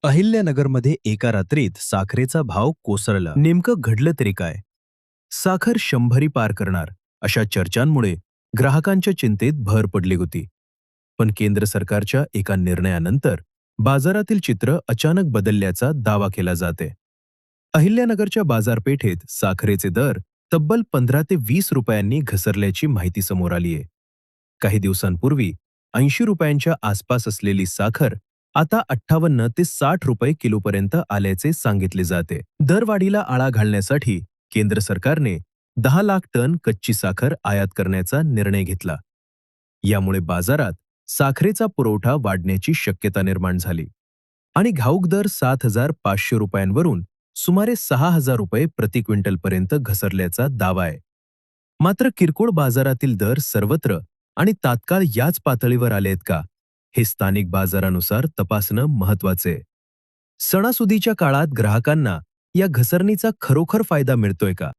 अहिल्यानगरमध्ये एका रात्रीत साखरेचा भाव कोसळला. नेमकं घडलं तरी काय? साखर 100 पार करणार अशा चर्चांमुळे ग्राहकांच्या चिंतेत भर पडली होती. पण केंद्र सरकारच्या एका निर्णयानंतर बाजारातील चित्र अचानक बदलल्याचा दावा केला जाते. अहिल्यानगरच्या बाजारपेठेत साखरेचे दर तब्बल 15 ते 20 रुपयांनी घसरल्याची माहिती समोर आली आहे. काही दिवसांपूर्वी 80 रुपयांच्या आसपास असलेली साखर आता 58 ते 60 रुपये किलोपर्यंत आल्याचे सांगितले जाते. दरवाढीला आळा घालण्यासाठी केंद्र सरकारने 10 लाख टन कच्ची साखर आयात करण्याचा निर्णय घेतला. यामुळे बाजारात साखरेचा पुरवठा वाढण्याची शक्यता निर्माण झाली आणि घाऊक दर 7,500 रुपयांवरून सुमारे 6,000 रुपये प्रति क्विंटलपर्यंत घसरल्याचा दावा आहे. मात्र किरकोळ बाजारातील दर सर्वत्र आणि तात्काळ याच पातळीवर आलेत का, हे स्थानिक बाजारानुसार तपासणं महत्वाचे. सणासुदीच्या काळात ग्राहकांना या घसरणीचा खरोखर फायदा मिळतोय का,